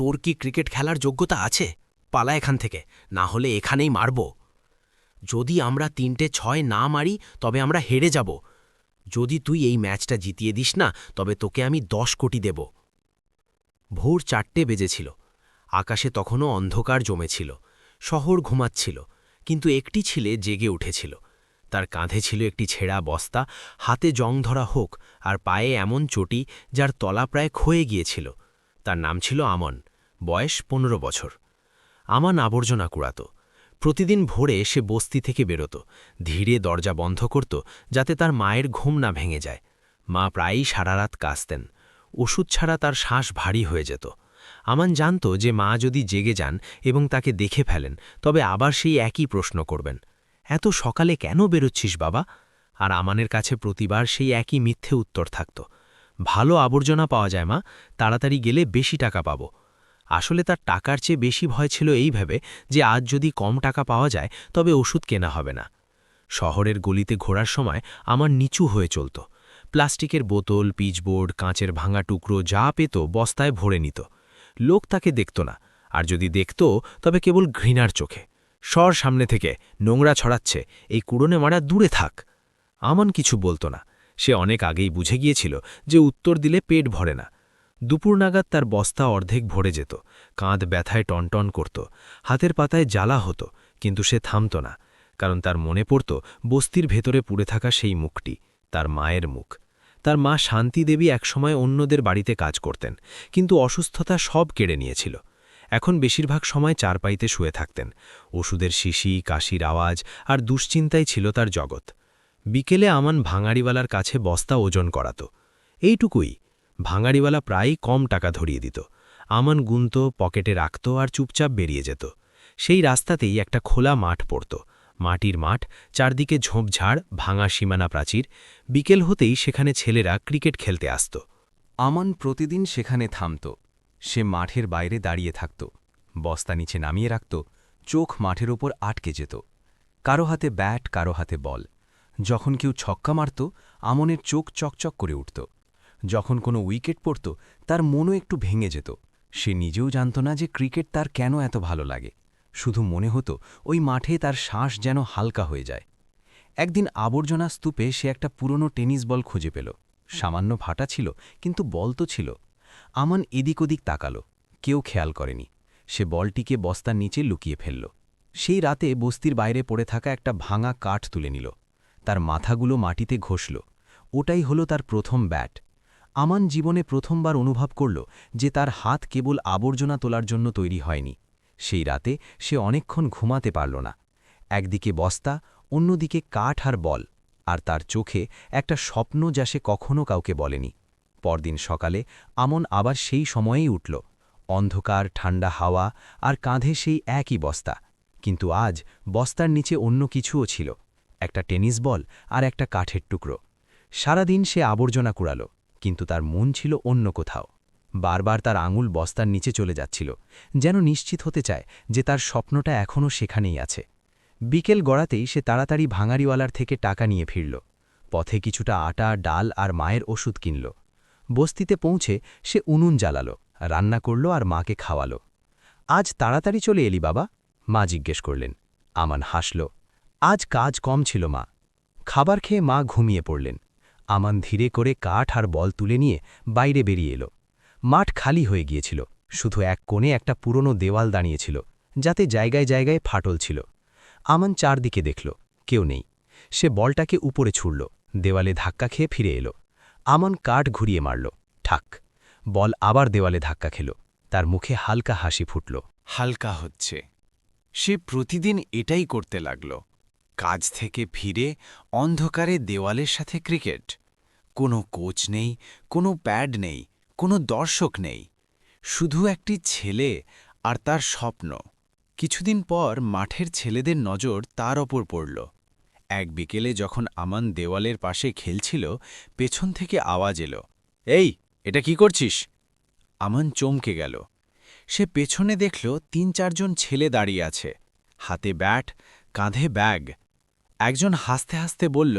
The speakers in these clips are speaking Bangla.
তোর কি ক্রিকেট খেলার যোগ্যতা আছে? পালা এখান থেকে, না হলে এখানেই মারব। যদি আমরা ৩-৬ না মারি তবে আমরা হেরে যাব। যদি তুই এই ম্যাচটা জিতিয়ে দিস না তবে তোকে আমি ১০ কোটি দেব। ভোর ৪টে বেজেছিল। আকাশে তখনও অন্ধকার জমেছিল। শহর ঘুমাচ্ছিল, কিন্তু একটি ছেলে জেগে উঠেছিল। তার কাঁধে ছিল একটি ছেঁড়া বস্তা, হাতে জং ধরা হোক আর পায়ে এমন চটি যার তলা প্রায় ক্ষয়ে গিয়েছিল। তার নাম ছিল আমন, বয়স ১৫ বছর। আমান আবর্জনা কুড়াত। প্রতিদিন ভোরে সে বস্তি থেকে বেরোত, ধীরে দরজা বন্ধ করত যাতে তার মায়ের ঘুম না ভেঙে যায়। মা প্রায়ই সারারাত কাঁসতেন। ওষুধ ছাড়া তার শ্বাস ভারী হয়ে যেত। আমান জানত যে মা যদি জেগে যান এবং তাকে দেখে ফেলেন তবে আবার সেই একই প্রশ্ন করবেন, এত সকালে কেন বেরোচ্ছিস বাবা? আর আমানের কাছে প্রতিবার সেই একই মিথ্যে উত্তর থাকত, ভালো আবর্জনা পাওয়া যায় মা, তাড়াতাড়ি গেলে বেশি টাকা পাব। আসলে তার টাকার চেয়ে বেশি ভয় ছিল এই ভেবে যে আজ যদি কম টাকা পাওয়া যায় তবে ওষুধ কেনা হবে না। শহরের গলিতে ঘোরার সময় আমার নিচু হয়ে চলত। প্লাস্টিকের বোতল, পিচবোর্ড, কাঁচের ভাঙা টুকরো যা পেত বস্তায় ভরে নিত। লোক তাকে দেখত না, আর যদি দেখত তবে কেবল ঘৃণার চোখে। সর সামনে থেকে, নোংরা ছড়াচ্ছে, এই কুড়োনে মারা দূরে থাক। আমান কিছু বলত না। সে অনেক আগেই বুঝে গিয়েছিল যে উত্তর দিলে পেট ভরে না। দুপুর নাগাদ তার বস্তা অর্ধেক ভরে যেত, কাঁধ ব্যথায় টনটন করত, হাতের পাতায় জ্বালা হতো, কিন্তু সে থামত না, কারণ তার মনে পড়ত বস্তির ভেতরে পুড়ে থাকা সেই মুখটি, তার মায়ের মুখ। তার মা শান্তি দেবী একসময় অন্যদের বাড়িতে কাজ করতেন, কিন্তু অসুস্থতা সব কেড়ে নিয়েছিল। এখন বেশিরভাগ সময় চারপাইতে শুয়ে থাকতেন। ওষুধের শিশি, কাশির আওয়াজ আর দুশ্চিন্তাই ছিল তার জগৎ। বিকেলে আমান ভাঙাড়িওয়ালার কাছে বস্তা ওজন করাত। এইটুকুই। ভাঙাড়িওয়ালা প্রায়ই কম টাকা ধরিয়ে দিত। আমান গুনত, পকেটে রাখত আর চুপচাপ বেরিয়ে যেত। সেই রাস্তাতেই একটা খোলা মাঠ পড়ত, মাটির মাঠ, চারদিকে ঝোপঝাড়, ভাঙা সীমানা প্রাচীর। বিকেল হতেই সেখানে ছেলেরা ক্রিকেট খেলতে আসত। আমান প্রতিদিন সেখানে থামত। সে মাঠের বাইরে দাঁড়িয়ে থাকত, বস্তা নিচে নামিয়ে রাখত, চোখ মাঠের ওপর আটকে যেত। কারো হাতে ব্যাট, কারো হাতে বল। যখন কেউ ছক্কা মারত, আমনের চোখ চকচক করে উঠত। যখন কোনো উইকেট পড়ত, তার মনও একটু ভেঙে যেত। সে নিজেও জানত না যে ক্রিকেট তার কেন এত ভালো লাগে। শুধু মনে হতো ওই মাঠে তার শ্বাস যেন হালকা হয়ে যায়। একদিন আবর্জনা স্তূপে সে একটা পুরনো টেনিস বল খুঁজে পেল। সামান্য ফাটা ছিল, কিন্তু বল তো ছিল। আমান এদিক ওদিক তাকাল, কেউ খেয়াল করেনি। সে বলটিকে বস্তার নিচে লুকিয়ে ফেলল। সেই রাতে বস্তির বাইরে পড়ে থাকা একটা ভাঙা কাঠ তুলে নিল। তার মাথাগুলো মাটিতে ঘষল। ওটাই হলো তার প্রথম ব্যাট। আমান জীবনে প্রথমবার অনুভব করল যে তার হাত কেবল আবর্জনা তোলার জন্য তৈরি হয়নি। সেই রাতে সে অনেকক্ষণ ঘুমাতে পারল না। একদিকে বস্তা, অন্যদিকে কাঠ আর বল, আর তার চোখে একটা স্বপ্ন যা সে কখনো কাউকে বলেনি। পরদিন সকালে আমন আবার সেই সময়েই উঠল। অন্ধকার, ঠান্ডা হাওয়া আর কাঁধে সেই একই বস্তা। কিন্তু আজ বস্তার নিচে অন্য কিছুও ছিল, একটা টেনিস বল আর একটা কাঠের টুকরো। সারাদিন সে আবর্জনা কুড়াল, কিন্তু তার মন ছিল অন্য কোথাও। বারবার তার আঙুল বস্তার নিচে চলে যাচ্ছিল, যেন নিশ্চিত হতে চায় যে তার স্বপ্নটা এখনও সেখানেই আছে। বিকেল গড়াতেই সে তাড়াতাড়ি ভাঙাড়িওয়ালার থেকে টাকা নিয়ে ফিরল। পথে কিছুটা আটা, ডাল আর মায়ের ওষুধ কিনল। বস্তিতে পৌঁছে সে উনুন জ্বালাল, রান্না করল আর মাকে খাওয়াল। আজ তাড়াতাড়ি চলে এলি বাবা? মা জিজ্ঞেস করলেন। আমান হাসল। আজ কাজ কম ছিল মা। খাবার খেয়ে মা ঘুমিয়ে পড়লেন। আমান ধীরে করে কাঠ আর বল তুলে নিয়ে বাইরে বেরিয়ে এলো। মাঠ খালি হয়ে গিয়েছিল, শুধু এক কোণে একটা পুরনো দেওয়াল দাঁড়িয়েছিল, যাতে জায়গায় জায়গায় ফাটল ছিল। আমান চারদিকে দেখল, কেউ নেই। সে বলটাকে উপরে ছুড়ল, দেওয়ালে ধাক্কা খেয়ে ফিরে এলো। আমান কাঠ ঘুরিয়ে মারল, ঠাক। বল আবার দেওয়ালে ধাক্কা খেল। তার মুখে হালকা হাসি ফুটল। হালকা হচ্ছে। সে প্রতিদিন এটাই করতে লাগল। কাজ থেকে ফিরে অন্ধকারে দেওয়ালের সাথে ক্রিকেট। কোনো কোচ নেই, কোনো প্যাড নেই, কোনো দর্শক নেই, শুধু একটি ছেলে আর তার স্বপ্ন। কিছুদিন পর মাঠের ছেলেদের নজর তার ওপর পড়ল। এক বিকেলে যখন আমান দেওয়ালের পাশে খেলছিল, পেছন থেকে আওয়াজ এলো, এই, এটা কি করছিস? আমান চমকে গেল। সে পেছনে দেখল ৩-৪ জন ছেলে দাঁড়িয়ে আছে, হাতে ব্যাট, কাঁধে ব্যাগ। একজন হাসতে হাসতে বলল,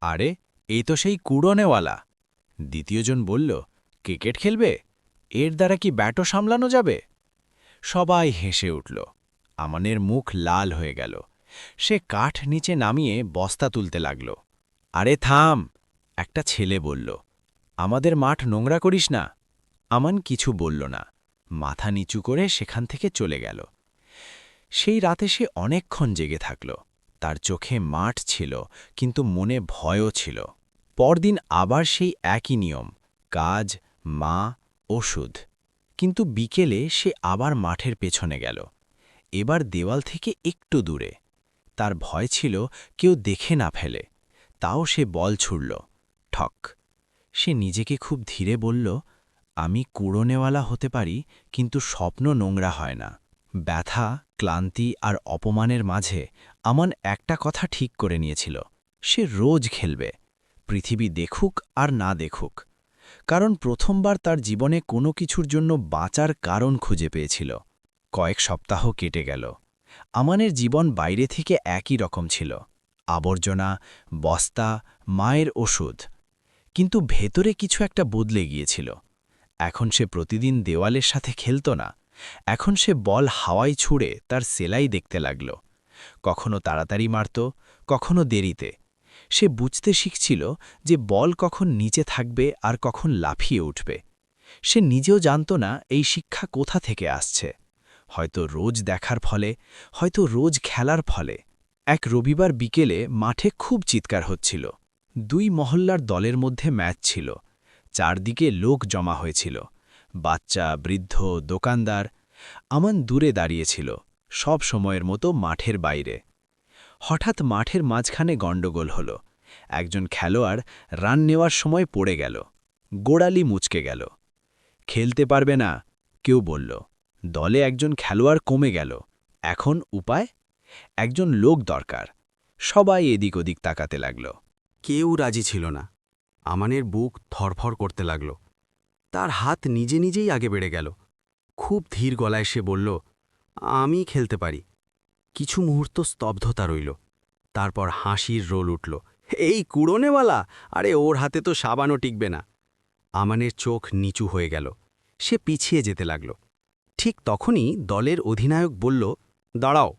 আরে, এই তো সেই কুড়োনেওয়ালা। দ্বিতীয়জন বলল, ক্রিকেট খেলবে? এর দ্বারা কি ব্যাটও সামলানো যাবে? সবাই হেসে উঠল। আমানের মুখ লাল হয়ে গেল। সে কাঠ নিচে নামিয়ে বস্তা তুলতে লাগল। আরে থাম, একটা ছেলে বলল। আমাদের মাঠ নোংরা করিস না। আমান কিছু বলল না, মাথা নিচু করে সেখান থেকে চলে গেল। সেই রাতে সে অনেকক্ষণ জেগে থাকল। তার চোখে মাঠ ছিল, কিন্তু মনে ভয়ও ছিল। পরদিন আবার সেই একই নিয়ম, কাজ, মা, ওষুধ। কিন্তু বিকেলে সে আবার মাঠের পেছনে গেল, এবার দেওয়াল থেকে একটু দূরে। তার ভয় ছিল কেউ দেখে না ফেলে। তাও সে বল ছুড়ল, ঠক। সে নিজেকে খুব ধীরে বলল, আমি কুড়োনেওয়ালা হতে পারি, কিন্তু স্বপ্ন নোংরা হয় না। ব্যথা, ক্লান্তি আর অপমানের মাঝে আমান একটা কথা ঠিক করে নিয়েছিল, সে রোজ খেলবে, পৃথিবী দেখুক আর না দেখুক। কারণ প্রথমবার তার জীবনে কোনো কিছুর জন্য বাঁচার কারণ খুঁজে পেয়েছিল। কয়েক সপ্তাহ কেটে গেল। আমানের জীবন বাইরে থেকে একই রকম ছিল, আবর্জনা, বস্তা, মায়ের ওষুধ। কিন্তু ভেতরে কিছু একটা বদলে গিয়েছিল। এখন সে প্রতিদিন দেওয়ালের সাথে খেলত না, এখন সে বল হাওয়ায় ছুঁড়ে তার সেলাই দেখতে লাগল। কখনো তাড়াতাড়ি মারত, কখনো দেরিতে। সে বুঝতে শিখছিল যে বল কখন নিচে থাকবে আর কখন লাফিয়ে উঠবে। সে নিজেও জানত না এই শিক্ষা কোথা থেকে আসছে, হয়তো রোজ দেখার ফলে, হয়তো রোজ খেলার ফলে। এক রবিবার বিকেলে মাঠে খুব চিৎকার হচ্ছিল। দুই মহল্লার দলের মধ্যে ম্যাচ ছিল। চারদিকে লোক জমা হয়েছিল, বাচ্চা, বৃদ্ধ, দোকানদার। আমান দূরে দাঁড়িয়েছিল, সব সময়ের মতো মাঠের বাইরে। হঠাৎ মাঠের মাঝখানে গণ্ডগোল হল। একজন খেলোয়াড় রান নেওয়ার সময় পড়ে গেল, গোড়ালি মুচকে গেল। খেলতে পারবে না, কেউ বলল। দলে একজন খেলোয়াড় কমে গেল। এখন উপায়? একজন লোক দরকার। সবাই এদিক ওদিক তাকাতে লাগল। কেউ রাজি ছিল না। আমানের বুক থরফর করতে লাগল। তার হাত নিজে নিজেই আগে বেড়ে গেল। খুব ধীর গলায় সে বলল, আমি খেলতে পারি। কিছু মুহূর্ত স্তব্ধতা রইল। তারপর হাসির রোল উঠল। এই কুড়োনেওয়ালা, আরে ওর হাতে তো সাবানও টিকবে না। আমানের চোখ নিচু হয়ে গেল। সে পিছিয়ে যেতে লাগল। ঠিক তখনই দলের অধিনায়ক বলল, দাঁড়াও।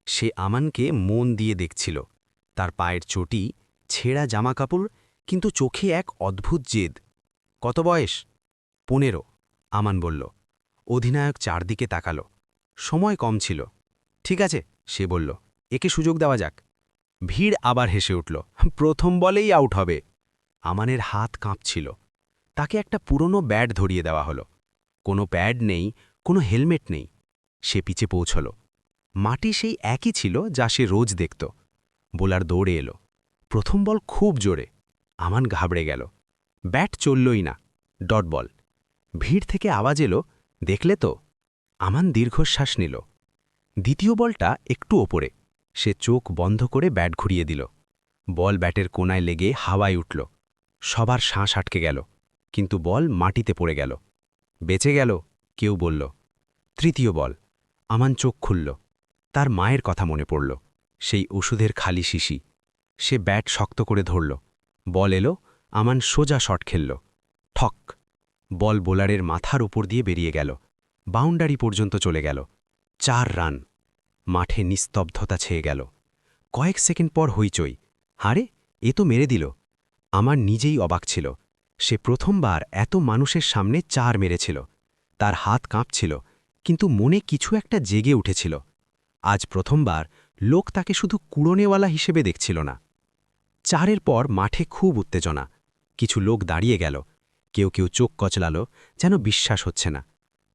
সে আমানকে মন দিয়ে দেখছিল। তার পায়ের চটি, ছেঁড়া জামাকাপড়, কিন্তু চোখে এক অদ্ভুত জেদ। কত বয়স? 15। আমান বলল। অধিনায়ক চারদিকে তাকাল। সময় কম ছিল। ঠিক আছে, সে বলল, একে সুযোগ দেওয়া যাক। ভিড় আবার হেসে উঠল। প্রথম বলেই আউট হবে। আমানের হাত কাঁপছিল। তাকে একটা পুরনো ব্যাট ধরিয়ে দেওয়া হলো। কোনো প্যাড নেই, কোনো হেলমেট নেই। সে পিছে পৌঁছল। মাটি সেই একই ছিল যা সে রোজ দেখত। বোলার দৌড়ে এলো। প্রথম বল খুব জোরে। আমান ঘাবড়ে গেল। ব্যাট চললই না। Dot ball. ভিড় থেকে আওয়াজ এলো, দেখলে তো? আমান দীর্ঘশ্বাস নিল। দ্বিতীয় বলটা একটু ওপরে। সে চোখ বন্ধ করে ব্যাট ঘুরিয়ে দিল। বল ব্যাটের কোনায় লেগে হাওয়ায় উঠল। সবার শ্বাস আটকে গেল, কিন্তু বল মাটিতে পড়ে গেল। বেঁচে গেল, কেউ বলল। তৃতীয় বল। আমান চোখ খুলল। তার মায়ের কথা মনে পড়ল, সেই ওষুধের খালি শিশি। সে ব্যাট শক্ত করে ধরল। বল এলো, আমান সোজা শট খেলল। ঠক! বল বোলারের মাথার উপর দিয়ে বেরিয়ে গেল, বাউন্ডারি পর্যন্ত চলে গেল। 4 রান। মাঠে নিস্তব্ধতা ছেয়ে গেল। কয়েক সেকেন্ড পর হইচই। হারে, এ তো মেরে দিল। আমার নিজেই অবাক ছিল। সে প্রথমবার এত মানুষের সামনে 4 মেরেছিল। তার হাত কাঁপছিল, কিন্তু মনে কিছু একটা জেগে উঠেছিল। আজ প্রথমবার লোক তাকে শুধু কুড়োনেওয়ালা হিসেবে দেখছিল না। 4-এর পর মাঠে খুব উত্তেজনা। কিছু লোক দাঁড়িয়ে গেল, কেউ কেউ চোখ কচলাল, যেন বিশ্বাস হচ্ছে না।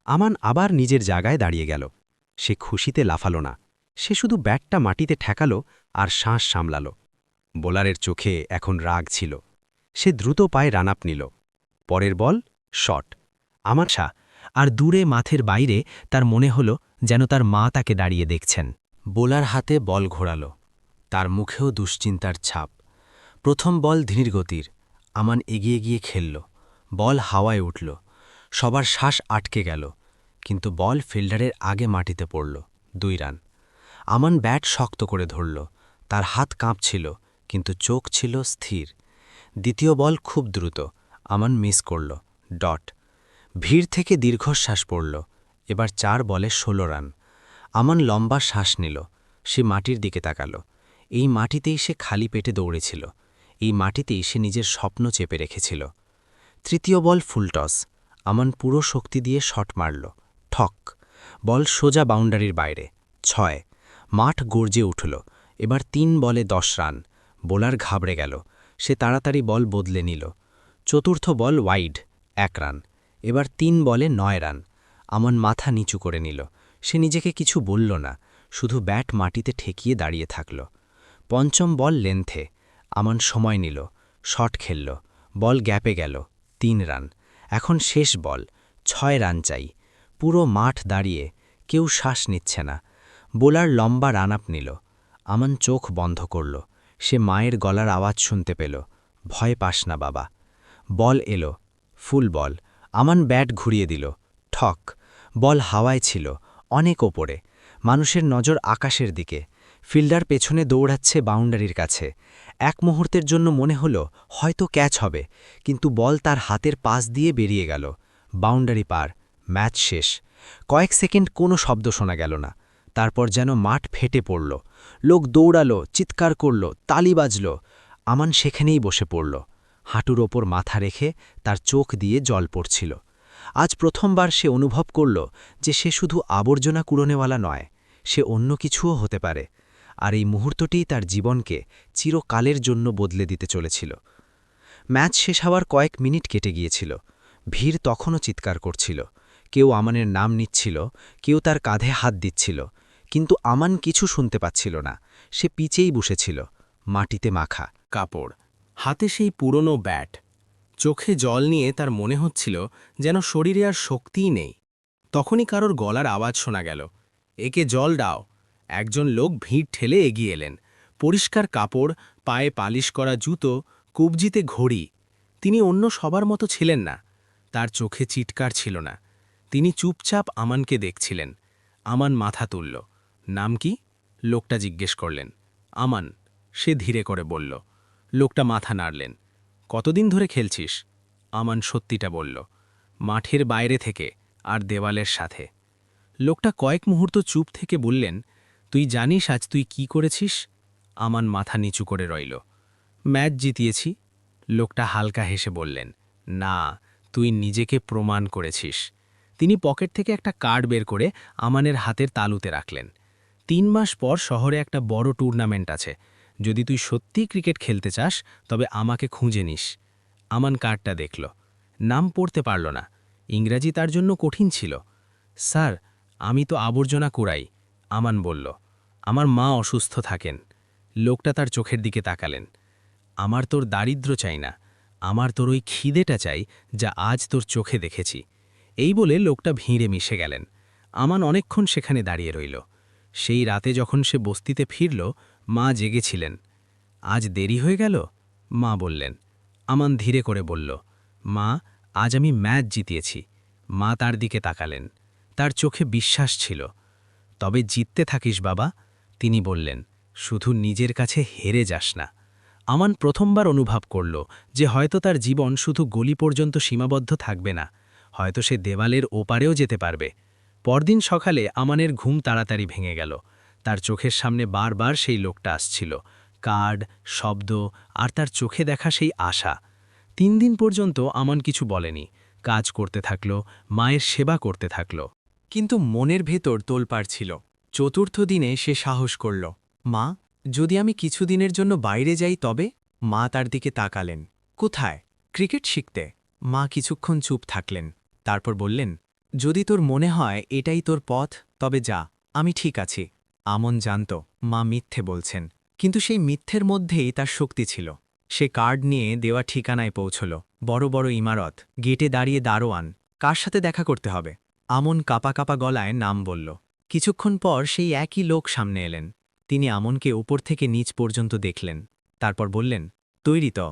আমান আবার নিজের জায়গায় দাঁড়িয়ে গেল। সে খুশিতে লাফালো না, সে শুধু ব্যাটটা মাটিতে ঠেকালো আর শ্বাস সামলাল। বোলারের চোখে এখন রাগ ছিল। সে দ্রুত পায়ে রান আপ নিল। পরের বল, শট। আমার আর দূরে মাঠের বাইরে তার মনে হল যেন তার মা তাকে দাঁড়িয়ে দেখছেন। বোলার হাতে বল ঘোরাল। তার মুখেও দুশ্চিন্তার ছাপ। প্রথম বল ধীরগতির। আমান এগিয়ে গিয়ে খেলল। বল হাওয়ায় উঠল। সবার শ্বাস আটকে গেল, কিন্তু বল ফিল্ডারের আগে মাটিতে পড়ল। 2 রান। আমান ব্যাট শক্ত করে ধরল। তার হাত কাঁপছিল, কিন্তু চোখ ছিল স্থির। দ্বিতীয় বল খুব দ্রুত। আমান মিস করল। ডট। ভিড় থেকে দীর্ঘশ্বাস পড়ল। এবার 4 বলে 16 রান। আমান লম্বা শ্বাস নিল। সে মাটির দিকে তাকাল। এই মাটিতেই সে খালি পেটে দৌড়েছিল। এই মাটিতেই সে নিজের স্বপ্ন চেপে রেখেছিল। তৃতীয় বল ফুল টস। আমান পুরো শক্তি দিয়ে শট মারল। ঠক। বল সোজা বাউন্ডারির বাইরে। 6। মাঠ গর্জে উঠল। এবার 3 বলে 10 রান। বোলার ঘাবড়ে গেল। সে তাড়াতাড়ি বল বদলে নিল। চতুর্থ বল ওয়াইড, 1 রান। এবার 3 বলে 9 রান। আমান মাথা নিচু করে নিল। সে নিজেকে কিছু বলল না, শুধু ব্যাট মাটিতে ঠেকিয়ে দাঁড়িয়ে থাকল। পঞ্চম বল লেন্থে। আমান সময় নিল, শট খেলল। বল গ্যাপে গেল, 3 রান। এখন শেষ বল, 6 রান চাই। পুরো মাঠ দাঁড়িয়ে, কেউ শ্বাস নিচ্ছে না। বোলার লম্বা রান আপ নিল। আমান চোখ বন্ধ করল। সে মায়ের গলার আওয়াজ শুনতে পেল, ভয় পাস না বাবা। বল এলো, ফুল বল। আমান ব্যাট ঘুরিয়ে দিল। ঠক। বল হাওয়ায় ছিল, অনেক ওপরে। মানুষের নজর আকাশের দিকে। ফিল্ডার পেছনে দৌড়াচ্ছে বাউন্ডারির কাছে। এক মুহূর্তের জন্য মনে হলো হয়তো ক্যাচ হবে, কিন্তু বল তার হাতের পাশ দিয়ে বেরিয়ে গেল। বাউন্ডারি পার, ম্যাচ শেষ। কয়েক সেকেন্ড কোনো শব্দ শোনা গেল না। তারপর যেন মাঠ ফেটে পড়ল। লোক দৌড়ালো, চিৎকার করল, তালি বাজল। আমান সেখানেই বসে পড়ল। হাঁটুর ওপর মাথা রেখে তার চোখ দিয়ে জল পড়ছিল। আজ প্রথমবার সে অনুভব করল যে সে শুধু আবর্জনা কুড়োনেওয়ালা নয়, সে অন্য কিছুও হতে পারে। আর এই মুহূর্তটিই তার জীবনকে চিরকালের জন্য বদলে দিতে চলেছিল। ম্যাচ শেষ হওয়ার কয়েক মিনিট কেটে গিয়েছিল। ভিড় তখনও চিৎকার করছিল। কেউ আমানের নাম নিচ্ছিল, কেউ তার কাঁধে হাত দিচ্ছিল। কিন্তু আমান কিছু শুনতে পাচ্ছিল না। সে পিচেই বসেছিল, মাটিতে মাখা কাপড়, হাতে সেই পুরনো ব্যাট। চোখে জল নিয়ে তার মনে হচ্ছিল যেন শরীরে আর শক্তিই নেই। তখনই কারোর গলার আওয়াজ শোনা গেল, একে জল দাও। একজন লোক ভিড় ঠেলে এগিয়ে এলেন। পরিষ্কার কাপড়, পায়ে পালিশ করা জুতো, কবজিতে ঘড়ি। তিনি অন্য সবার মতো ছিলেন না। তার চোখে চিৎকার ছিল না। তিনি চুপচাপ আমানকে দেখছিলেন। আমান মাথা তুলল। নাম কি? লোকটা জিজ্ঞেস করলেন। আমান, সে ধীরে করে বলল। লোকটা মাথা নাড়লেন। কতদিন ধরে খেলছিস? আমান সত্যিটা বলল। মাঠের বাইরে থেকে, আর দেওয়ালের সাথে। লোকটা কয়েক মুহূর্ত চুপ থেকে বললেন, তুই জানিস আজ তুই কি করেছিস? আমান মাথা নিচু করে রইল। ম্যাচ জিতিয়েছি। লোকটা হালকা হেসে বললেন, না, তুই নিজেকে প্রমাণ করেছিস। তিনি পকেট থেকে একটা কার্ড বের করে আমানের হাতের তালুতে রাখলেন। 3 মাস পর শহরে একটা বড় টুর্নামেন্ট আছে। যদি তুই সত্যিই ক্রিকেট খেলতে চাস, তবে আমাকে খুঁজে নিস। আমান কার্ডটা দেখল। নাম পড়তে পারল না। ইংরাজি তার জন্য কঠিন ছিল। স্যার, আমি তো আবর্জনা কুড়াই। আমান বলল, আমার মা অসুস্থ থাকেন। লোকটা তার চোখের দিকে তাকালেন। আমার তোর দারিদ্র্য চাই না, আমার তোর ওই খিদেটা চাই যা আজ তোর চোখে দেখেছি। এই বলে লোকটা ভিড়ে মিশে গেলেন। আমান অনেকক্ষণ সেখানে দাঁড়িয়ে রইল। সেই রাতে যখন সে বস্তিতে ফিরল, মা জেগেছিলেন। আজ দেরি হয়ে গেল? মা বললেন। আমান ধীরে করে বলল, মা, আজ আমি ম্যাচ জিতিয়েছি। মা তার দিকে তাকালেন। তার চোখে বিশ্বাস ছিল। তবে জিততে থাকিস বাবা, তিনি বললেন, শুধু নিজের কাছে হেরে যাস না। আমান প্রথমবার অনুভব করল যে হয়তো তার জীবন শুধু গলি পর্যন্ত সীমাবদ্ধ থাকবে না, হয়তো সে দেওয়ালের ওপারেও যেতে পারবে। পরদিন সকালে আমানের ঘুম তাড়াতাড়ি ভেঙে গেল। তার চোখের সামনে বারবার সেই লোকটা আসছিল, কার্ড, শব্দ, আর তার চোখে দেখা সেই আশা। 3 দিন পর্যন্ত আমান কিছু বলেনি, কাজ করতে থাকল, মায়ের সেবা করতে থাকল। কিন্তু মনের ভেতর তোলপাড় ছিল। চতুর্থ দিনে সে সাহস করল, মা, যদি আমি কিছুদিনের জন্য বাইরে যাই তবে? মা তার দিকে তাকালেন। কোথায়? ক্রিকেট শিখতে। মা কিছুক্ষণ চুপ থাকলেন। তারপর বললেন, যদি তোর মনে হয় এটাই তোর পথ, তবে যা, আমি ঠিক আছি। আমন জানত মা মিথ্যে বলছেন, কিন্তু সেই মিথ্যের মধ্যেই তার শক্তি ছিল। সে কার্ড নিয়ে দেওয়া ঠিকানায় পৌঁছল। বড় বড় ইমারত, গেটে দাঁড়িয়ে দারোয়ান, কার সাথে দেখা করতে হবে? আমন কাপা কাপা গলায় নাম বলল। কিছুক্ষণ পর সেই একই লোক সামনে এলেন। তিনি আমনকে উপর থেকে নিচ পর্যন্ত দেখলেন। তারপর বললেন, তৈরি তো?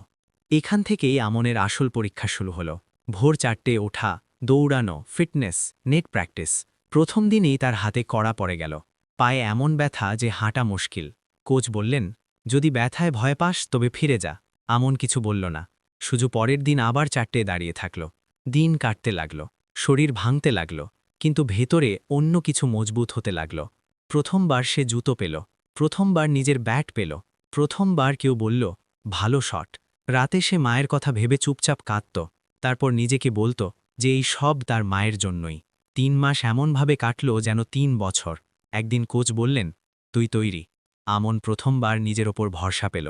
এখান থেকেই আমনের আসল পরীক্ষা শুরু হল। ভোর 4টে ওঠা, দৌড়ানো, ফিটনেস, নেট প্র্যাকটিস। প্রথম দিনেই তার হাতে কড়া পড়ে গেল। পায়ে এমন ব্যথা যে হাঁটা মুশকিল। কোচ বললেন, যদি ব্যথায় ভয় পাস তবে ফিরে যা। আমন কিছু বলল না, শুধু পরের দিন আবার 4টে দাঁড়িয়ে থাকল। দিন কাটতে লাগল, শরীর ভাঙতে লাগল, কিন্তু ভেতরে অন্য কিছু মজবুত হতে লাগল। প্রথমবার সে জুতো পেল, প্রথমবার নিজের ব্যাট পেল, প্রথমবার কেউ বলল, ভালো শট। রাতে সে মায়ের কথা ভেবে চুপচাপ কাঁদত, তারপর নিজেকে বলতো যে এই সব তার মায়ের জন্যই। ৩ মাস এমনভাবে কাটল যেন ৩ বছর। একদিন কোচ বললেন, তুই তৈরি। আমন প্রথমবার নিজের ওপর ভরসা পেল।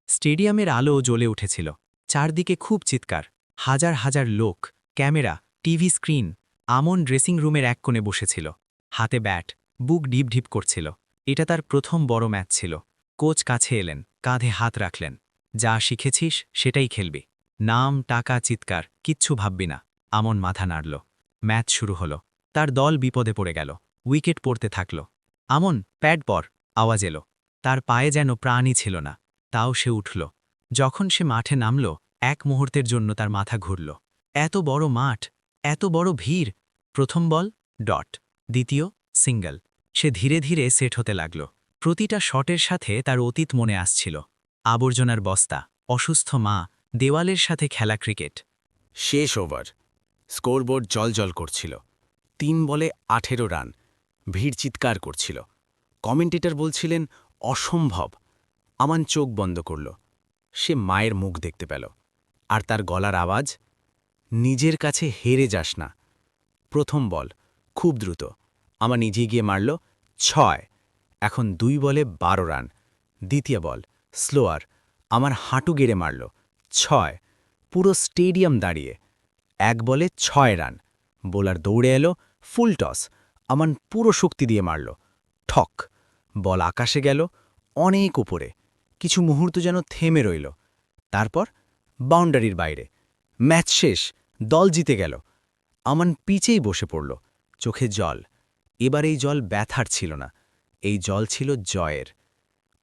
স্টেডিয়ামের আলো জ্বলে উঠেছিল, চারদিকে খুব চিৎকার, হাজার হাজার লোক, ক্যামেরা, টিভি স্ক্রিন। আমন ড্রেসিং রুমের এক কোণে বসেছিল, হাতে ব্যাট, বুক ঢিপ ঢিপ করছিল। এটা তার প্রথম বড় ম্যাচ ছিল। কোচ কাছে এলেন, কাঁধে হাত রাখলেন। যা শিখেছিস সেটাই খেলবি। নাম, টাকা, চিৎকার কিচ্ছু ভাববি না। আমন মাথা নাড়ল। ম্যাচ শুরু হলো। তার দল বিপদে পড়ে গেল, উইকেট পড়তে থাকল। আমন, প্যাড পর, আওয়াজ এলো। তার পায়ে যেন প্রাণই ছিল না, তাও সে উঠল। যখন সে মাঠে নামল, এক মুহূর্তের জন্য তার মাথা ঘুরল। এত বড় মাঠ, এত বড় ভিড়। প্রথম বল, ডট। দ্বিতীয়, সিঙ্গল। সে ধীরে ধীরে সেট হতে লাগল। প্রতিটা শটের সাথে তার অতীত মনে আসছিল। আবর্জনার বস্তা, অসুস্থ মা, দেওয়ালের সাথে খেলা ক্রিকেট। শেষ ওভার। স্কোরবোর্ড জলজল করছিল। ৩ বলে ১৮ রান। ভিড় চিৎকার করছিল। কমেন্টেটর বলছিলেন, অসম্ভব। আমান চোখ বন্ধ করল। সে মায়ের মুখ দেখতে পেল। আর তার গলার আওয়াজ, নিজের কাছে হেরে যাস না। প্রথম বল, খুব দ্রুত। আমান নিজে গিয়ে মারল, ৬। এখন ২ বলে ১২ রান। দ্বিতীয় বল, স্লোয়ার। আমার হাঁটু গেড়ে মারল, ৬। পুরো স্টেডিয়াম দাঁড়িয়ে। ১ বলে ৬ রান। বোলার দৌড়ে এলো, ফুল টস। আমান পুরো শক্তি দিয়ে মারল, ঠক। বল আকাশে গেল, অনেক উপরে। কিছু মুহূর্ত যেন থেমে রইল। তারপর বাউন্ডারির বাইরে। ম্যাচ শেষ, দল জিতে গেল। আমান পিচেই বসে পড়ল, চোখে জল। এবার এই জল ব্যথার ছিল না, এই জল ছিল জয়ের।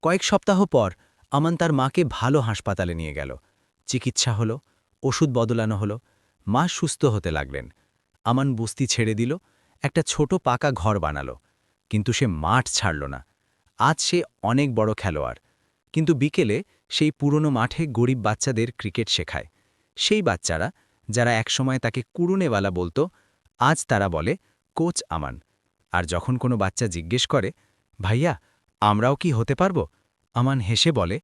কয়েক সপ্তাহ পর আমান তার মাকে ভালো হাসপাতালে নিয়ে গেল। চিকিৎসা হলো, ওষুধ বদলানো হলো। মা সুস্থ হতে লাগলেন। আমান বস্তি ছেড়ে দিল, একটা ছোট পাকা ঘর বানালো। কিন্তু সে মাঠ ছাড়ল না। আজ সে অনেক বড় খেলোয়াড়। কিন্তু বিকেলে সেই পুরনো মাঠে গরিব বাচ্চাদের ক্রিকেট শেখায়। সেই বাচ্চারা, যারা একসময় তাকে কুড়ুনেওয়ালা বলতো, আজ তারা বলে, কোচ আমান। আর যখন কোনো বাচ্চা জিজ্ঞেস করে, ভাইয়া, আমরাও কি হতে পারব? আমান হেসে বলে,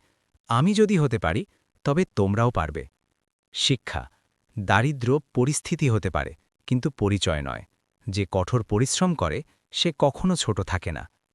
আমি যদি হতে পারি, তবে তোমরাও পারবে। শিক্ষা, দারিদ্র্য পরিস্থিতি হতে পারে, কিন্তু পরিচয় নয়। যে কঠোর পরিশ্রম করে, সে কখনো ছোট থাকে না।